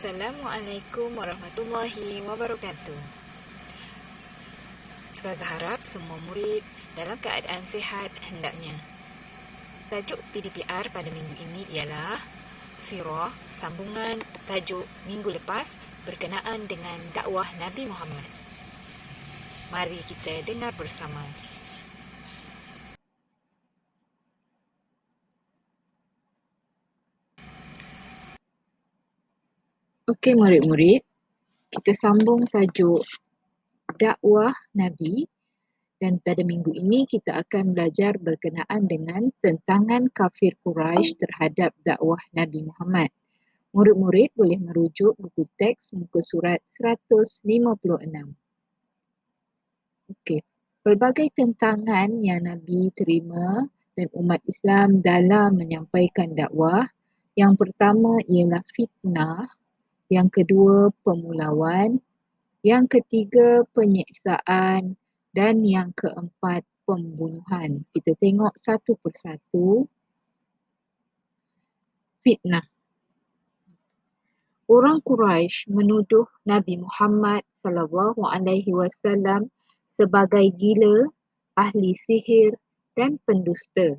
Assalamualaikum warahmatullahi wabarakatuh. Ustazah harap semua murid dalam keadaan sihat hendaknya. Tajuk PDPR pada minggu ini ialah Sirah, sambungan tajuk minggu lepas berkenaan dengan dakwah Nabi Muhammad. Mari kita dengar bersama. Okey murid-murid, kita sambung tajuk dakwah Nabi. Dan pada minggu ini kita akan belajar berkenaan dengan tentangan kafir Quraisy terhadap dakwah Nabi Muhammad. Murid-murid boleh merujuk buku teks muka surat 156. Okey. Pelbagai tentangan yang Nabi terima dan umat Islam dalam menyampaikan dakwah. Yang pertama ialah fitnah, yang kedua pemulauan, yang ketiga penyiksaan dan yang keempat pembunuhan. Kita tengok satu persatu. Fitnah. Orang Quraisy menuduh Nabi Muhammad SAW sebagai gila, ahli sihir dan pendusta.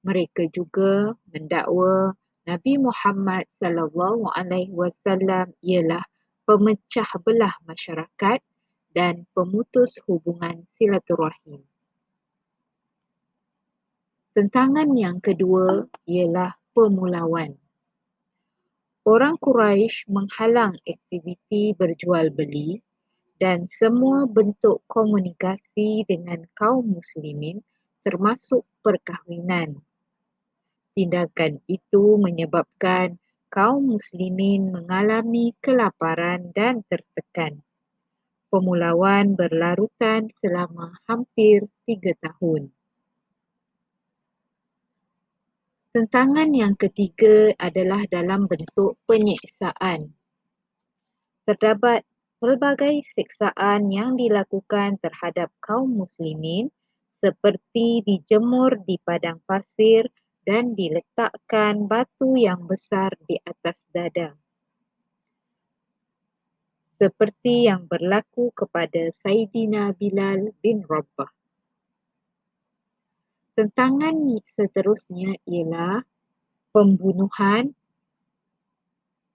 Mereka juga mendakwa Nabi Muhammad SAW ialah pemecah belah masyarakat dan pemutus hubungan silaturahim. Tentangan yang kedua ialah pemulauan. Orang Quraisy menghalang aktiviti berjual beli dan semua bentuk komunikasi dengan kaum muslimin termasuk perkahwinan. Tindakan itu menyebabkan kaum muslimin mengalami kelaparan dan tertekan. Pemulauan berlarutan selama hampir 3 tahun. Tentangan yang ketiga adalah dalam bentuk penyiksaan. Terdapat pelbagai siksaan yang dilakukan terhadap kaum muslimin seperti dijemur di padang pasir dan diletakkan batu yang besar di atas dada. Seperti yang berlaku kepada Saidina Bilal bin Rabah. Tentangan seterusnya ialah pembunuhan.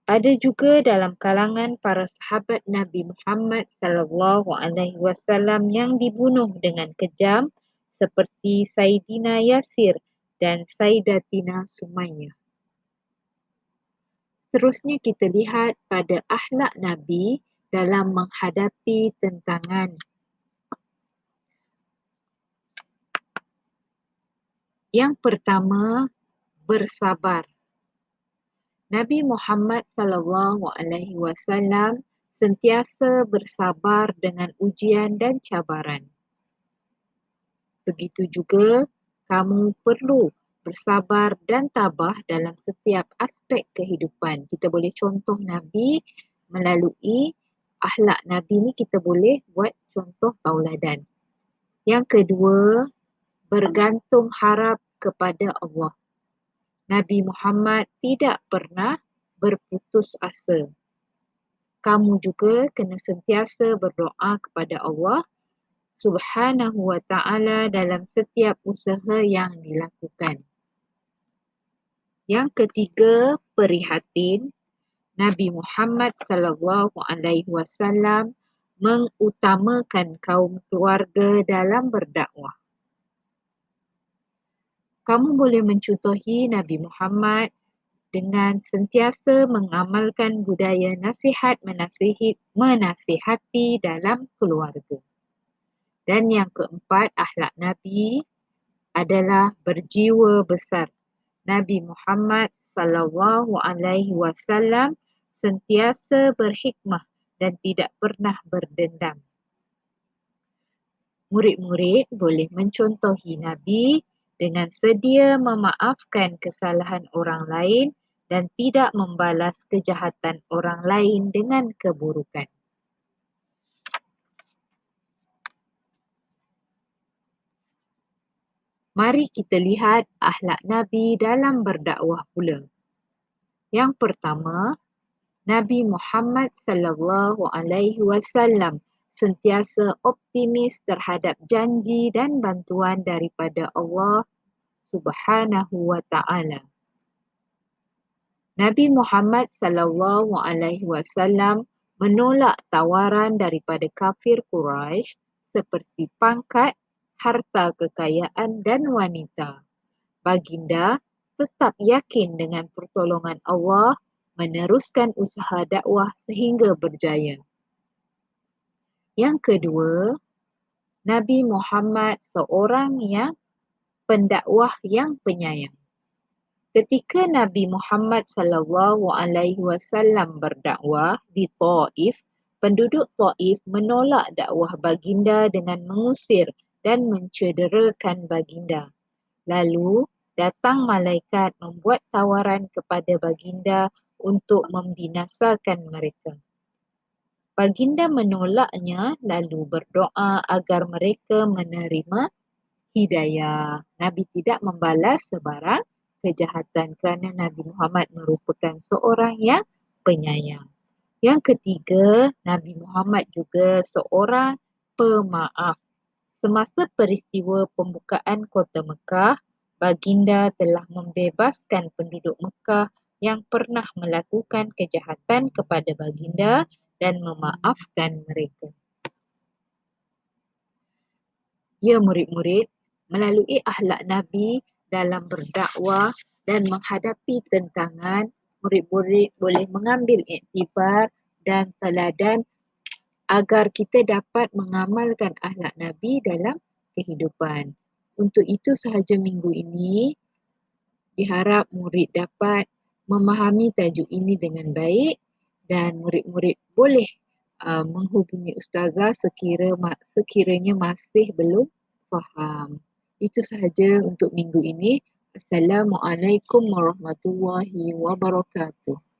Ada juga dalam kalangan para sahabat Nabi Muhammad SAW yang dibunuh dengan kejam seperti Saidina Yasir dan Saidatina Sumayyah. Seterusnya kita lihat pada akhlak Nabi dalam menghadapi tentangan. Yang pertama, bersabar. Nabi Muhammad SAW sentiasa bersabar dengan ujian dan cabaran. Begitu juga kamu perlu bersabar dan tabah dalam setiap aspek kehidupan. Kita boleh contoh Nabi melalui akhlak Nabi ni, kita boleh buat contoh tauladan. Yang kedua, bergantung harap kepada Allah. Nabi Muhammad tidak pernah berputus asa. Kamu juga kena sentiasa berdoa kepada Allah Subhanahu wa ta'ala dalam setiap usaha yang dilakukan. Yang ketiga, prihatin. Nabi Muhammad SAW mengutamakan kaum keluarga dalam berdakwah. Kamu boleh mencontohi Nabi Muhammad dengan sentiasa mengamalkan budaya menasihati dalam keluarga. Dan yang keempat, akhlak Nabi adalah berjiwa besar. Nabi Muhammad SAW sentiasa berhikmah dan tidak pernah berdendam. Murid-murid boleh mencontohi Nabi dengan sedia memaafkan kesalahan orang lain dan tidak membalas kejahatan orang lain dengan keburukan. Mari kita lihat akhlak Nabi dalam berdakwah pula. Yang pertama, Nabi Muhammad sallallahu alaihi wasallam sentiasa optimis terhadap janji dan bantuan daripada Allah Subhanahu wa taala. Nabi Muhammad sallallahu alaihi wasallam menolak tawaran daripada kafir Quraisy seperti pangkat, harta kekayaan dan wanita. Baginda tetap yakin dengan pertolongan Allah meneruskan usaha dakwah sehingga berjaya. Yang kedua, Nabi Muhammad seorang yang pendakwah yang penyayang. Ketika Nabi Muhammad sallallahu alaihi wasallam berdakwah di Taif, penduduk Taif menolak dakwah baginda dengan mengusir dan mencederakan baginda. Lalu datang malaikat membuat tawaran kepada baginda untuk membinasakan mereka. Baginda menolaknya lalu berdoa agar mereka menerima hidayah. Nabi tidak membalas sebarang kejahatan kerana Nabi Muhammad merupakan seorang yang penyayang. Yang ketiga, Nabi Muhammad juga seorang pemaaf. Semasa peristiwa pembukaan kota Mekah, baginda telah membebaskan penduduk Mekah yang pernah melakukan kejahatan kepada baginda dan memaafkan mereka. Ya murid-murid, melalui akhlak Nabi dalam berdakwah dan menghadapi tentangan, murid-murid boleh mengambil iktibar dan teladan agar kita dapat mengamalkan akhlak Nabi dalam kehidupan. Untuk itu sahaja minggu ini, diharap murid dapat memahami tajuk ini dengan baik dan murid-murid boleh menghubungi ustazah sekiranya masih belum faham. Itu sahaja untuk minggu ini. Assalamualaikum warahmatullahi wabarakatuh.